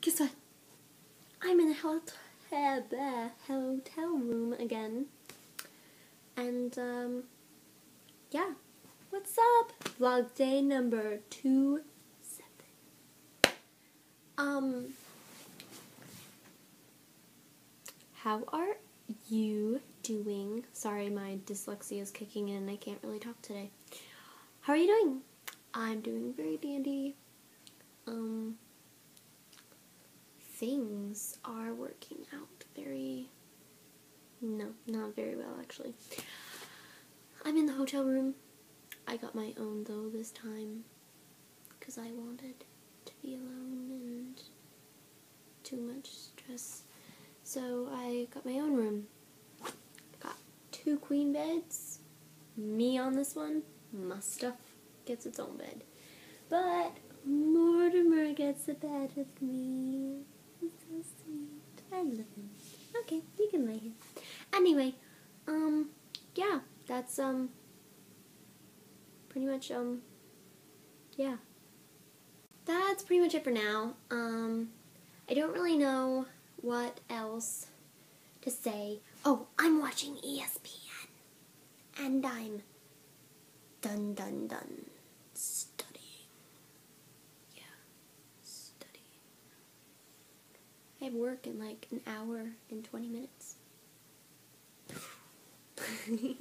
guess what? I'm in a hotel room again. And, yeah. What's up? Vlog day number 2-7. How are you doing? Sorry, my dyslexia is kicking in and I can't really talk today. How are you doing? I'm doing very dandy. Things are working out not very well actually. I'm in the hotel room. I got my own though this time because I wanted to be alone and too much stress. So I got my own room. Got 2 queen beds. Me on this one. My stuff gets its own bed. But Mortimer gets a bed with me. He's so sweet. I love him. Okay, you can lay here. Anyway, yeah, that's, pretty much, yeah. That's pretty much it for now. I don't really know what else to say. Oh, I'm watching ESPN. And I'm done studying. Yeah, studying. I have work in like an hour and 20 minutes. It's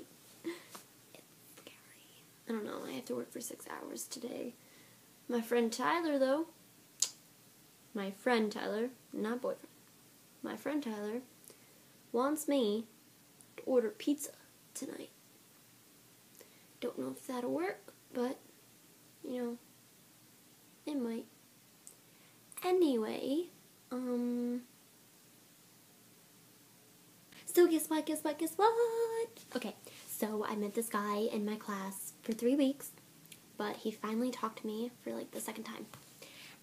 scary. I don't know, I have to work for 6 hours today. My friend Tyler, though, not boyfriend, my friend Tyler wants me to order pizza tonight. Don't know if that'll work, but, you know, it might. Anyway, so guess what? Okay, so I met this guy in my class for 3 weeks, but he finally talked to me for like the 2nd time.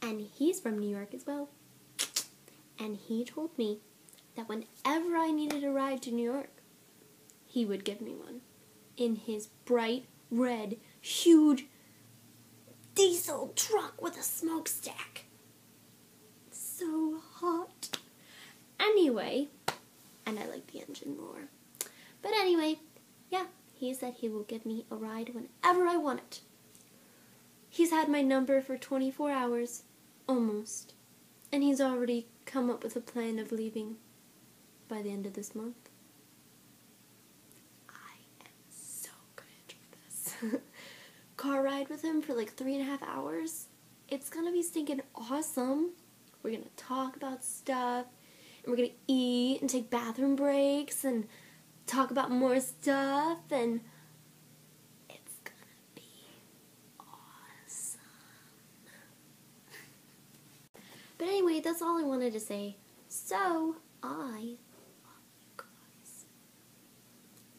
And he's from New York as well. And he told me that whenever I needed a ride to New York, he would give me one. In his bright red, huge diesel truck with a smokestack. So hot. Anyway, and I like the engine roar. But anyway, yeah, he said he will give me a ride whenever I want it. He's had my number for 24 hours, almost. And he's already come up with a plan of leaving by the end of this month. I am so gonna enjoy this. Car ride with him for like 3.5 hours. It's gonna be stinking awesome. We're gonna talk about stuff, and we're gonna eat and take bathroom breaks and talk about more stuff, and it's gonna be awesome. But anyway, that's all I wanted to say. So, I love you guys.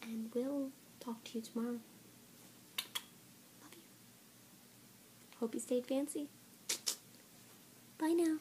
And we'll talk to you tomorrow. Love you. Hope you stayed fancy. Bye now.